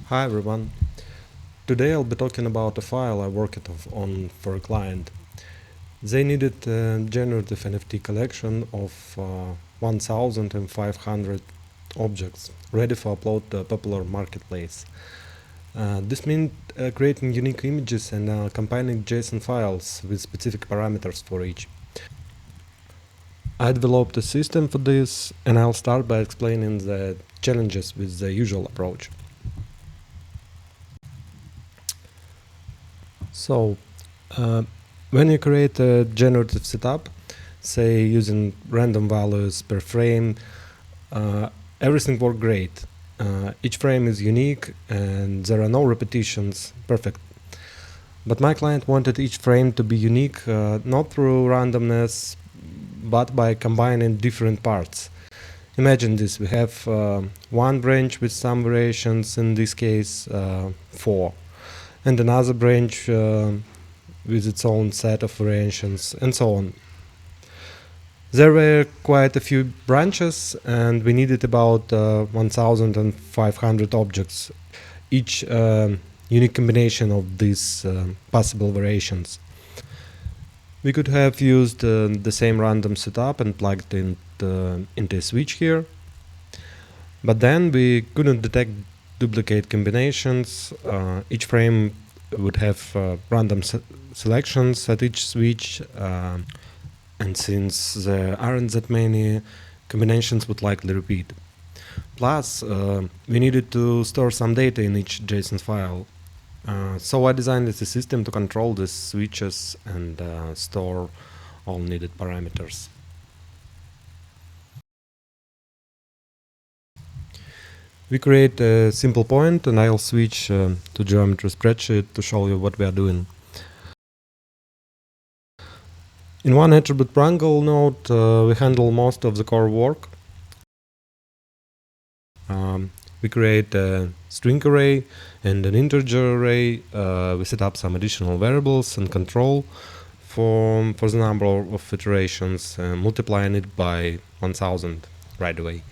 Hi everyone. Today I'll be talking about a file I worked on for a client. They needed a generative NFT collection of 1,500 objects ready for upload to a popular marketplace. This meant creating unique images and combining JSON files with specific parameters for each. I developed a system for this, and I'll start by explaining the challenges with the usual approach. So, when you create a generative setup, say using random values per frame, everything works great. Each frame is unique and there are no repetitions. Perfect. But my client wanted each frame to be unique, not through randomness, but by combining different parts. Imagine this: we have one branch with some variations, in this case 4, and another branch with its own set of variations, and so on. There were quite a few branches, and we needed about 1,500 objects, each unique combination of these possible variations. We could have used the same random setup and plugged into a switch here, but then we couldn't detect duplicate combinations. Each frame would have random selections at each switch, and since there aren't that many, combinations would likely repeat. Plus, we needed to store some data in each JSON file. So I designed a system to control the switches and store all needed parameters. We create a simple point, and I'll switch to geometry spreadsheet to show you what we are doing. In one attribute wrangle node, we handle most of the core work. We create a string array and an integer array. We set up some additional variables and control for the number of iterations, multiplying it by 1000 right away.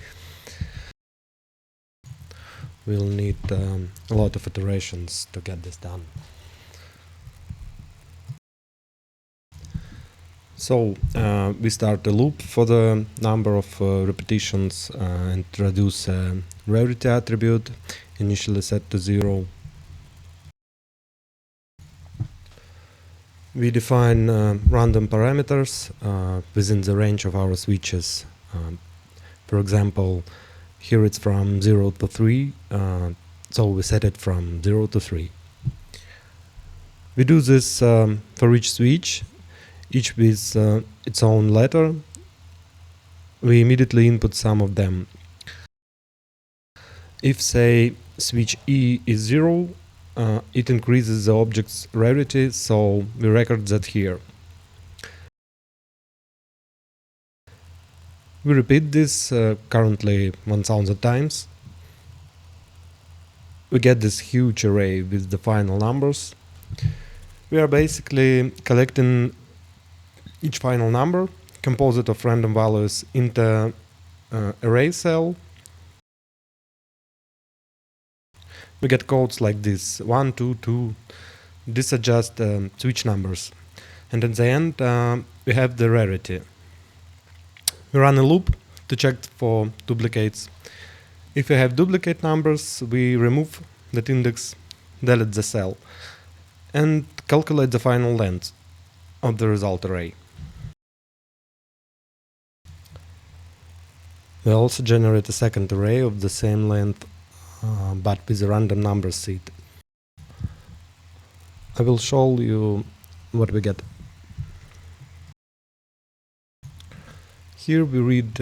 We'll need a lot of iterations to get this done. So we start a loop for the number of repetitions and introduce a rarity attribute, initially set to 0. We define random parameters within the range of our switches. For example, here it's from 0 to 3, so we set it from 0 to 3. We do this for each switch, each with its own letter. We immediately input some of them. If, say, switch E is 0, it increases the object's rarity, so we record that here. We repeat this currently 1000 times. We get this huge array with the final numbers. We are basically collecting each final number, composite of random values, into array cell. We get codes like this: 1, 2, 2. These are just switch numbers. And at the end, we have the rarity. We run a loop to check for duplicates. If we have duplicate numbers, we remove that index, delete the cell, and calculate the final length of the result array. We also generate a second array of the same length, but with a random number seed. I will show you what we get. Here we read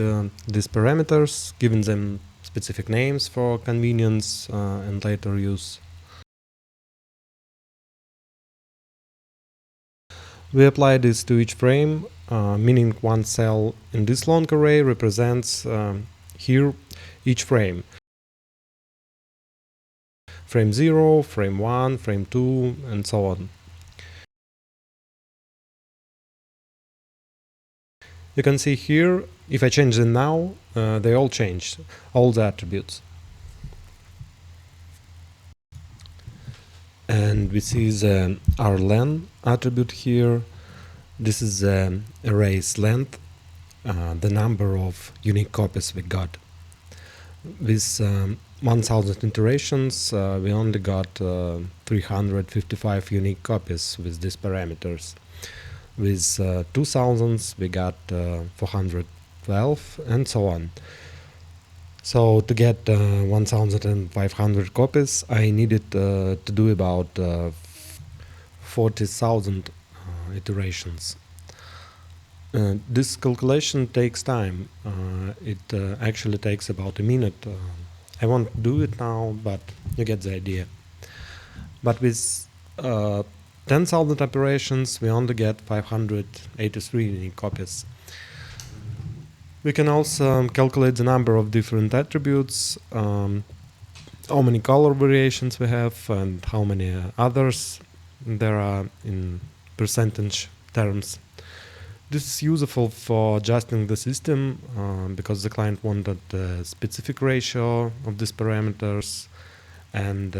these parameters, giving them specific names for convenience and later use. We apply this to each frame, meaning one cell in this long array represents here each frame. Frame 0, frame 1, frame 2, and so on. You can see here, if I change them now, they all change, all the attributes. And we see the rlen attribute here. This is the array's length, the number of unique copies we got. With 1000 iterations, we only got 355 unique copies with these parameters. With 2000s, we got 412, and so on. So to get 1500 copies, I needed to do about 40,000 iterations. This calculation takes time. It actually takes about a minute. I won't do it now, but you get the idea. But with 10,000 operations, we only get 583 unique copies. We can also calculate the number of different attributes, how many color variations we have, and how many others there are in percentage terms. This is useful for adjusting the system because the client wanted a specific ratio of these parameters, and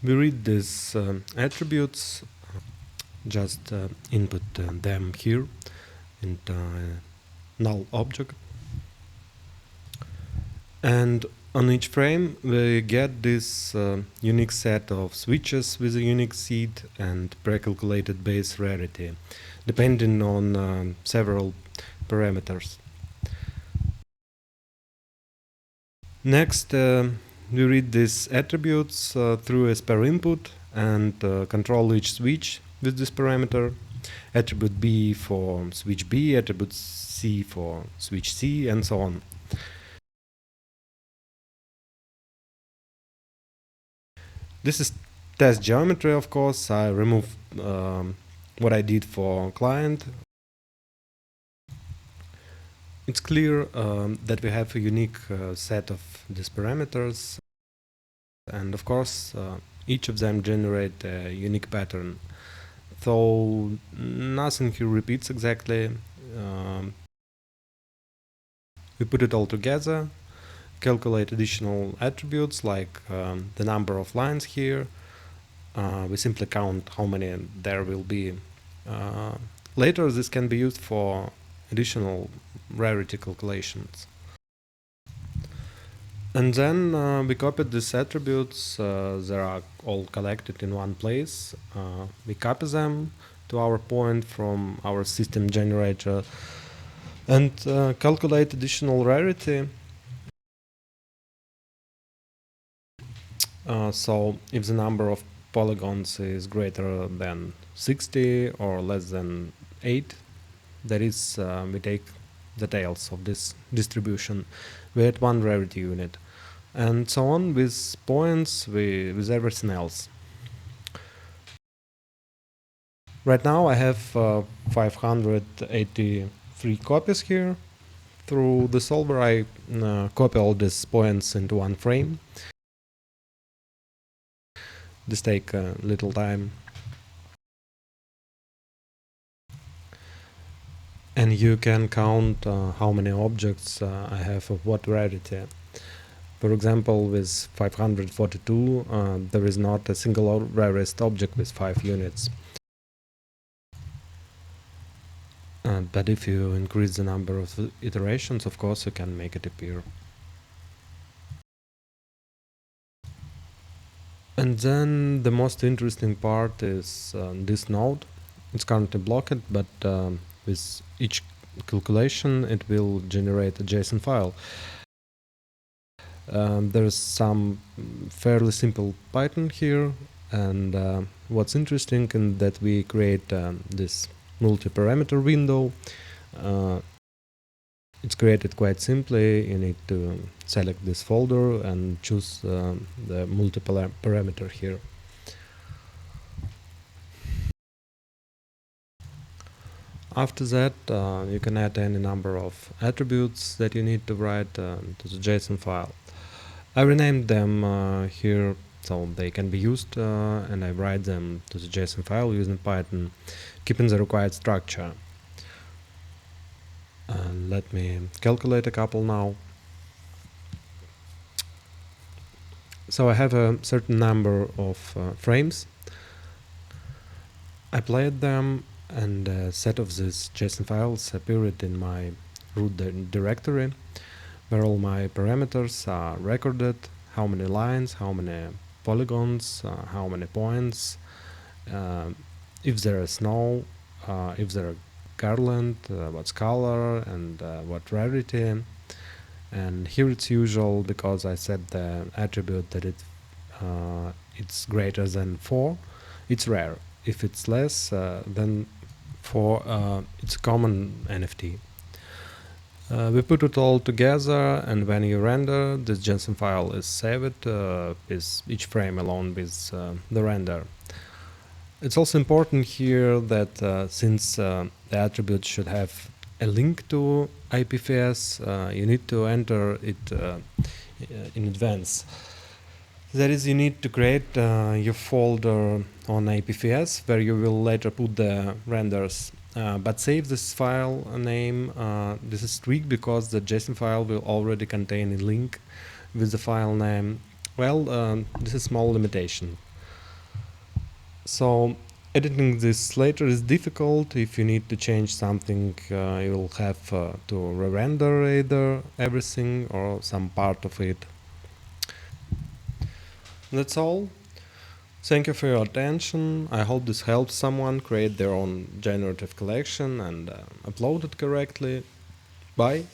we read these attributes, just input them here into null object, and on each frame we get this unique set of switches with a unique seed and pre-calculated base rarity, depending on several parameters. Next, we read these attributes through a spare input and control each switch with this parameter. Attribute B for switch B, attribute C for switch C, and so on. This is test geometry, of course. I remove what I did for client. It's clear that we have a unique set of these parameters, and of course each of them generate a unique pattern. Though nothing here repeats exactly, we put it all together, calculate additional attributes like the number of lines here. We simply count how many there will be. Later this can be used for additional rarity calculations. And then we copied these attributes. They are all collected in one place. We copy them to our point from our system generator and calculate additional rarity. So if the number of polygons is greater than 60 or less than 8, that is, we take the tails of this distribution. We add one rarity unit, and so on with points, with everything else. Right now I have 583 copies here. Through the solver I copy all these points into one frame. This takes a little time. And you can count how many objects I have of what rarity. For example, with 542, there is not a single rarest object with 5 units. But if you increase the number of iterations, of course, you can make it appear. And then the most interesting part is this node. It's currently blocked, but with each calculation, it will generate a JSON file. There's some fairly simple Python here, and what's interesting is that we create this multi-parameter window. It's created quite simply. You need to select this folder and choose the multiple parameter here. After that, you can add any number of attributes that you need to write to the JSON file. I renamed them here so they can be used, and I write them to the JSON file using Python, keeping the required structure. Let me calculate a couple now. So I have a certain number of frames. I played them, and a set of these JSON files appeared in my root directory, where all my parameters are recorded, how many lines, how many polygons, how many points, if there is snow, if there are garland, what's color, and what rarity. And here it's usual because I set the attribute that it's greater than 4, it's rare. If it's less than 4, it's common NFT. We put it all together, and when you render, this JSON file is saved with each frame along with the render. It's also important here that since the attribute should have a link to IPFS, you need to enter it in advance. That is, you need to create your folder on IPFS where you will later put the renders. But save this file name. This is strict because the JSON file will already contain a link with the file name. Well, this is a small limitation. So editing this later is difficult. If you need to change something, you will have to re-render either everything or some part of it. That's all. Thank you for your attention. I hope this helps someone create their own generative collection and upload it correctly. Bye.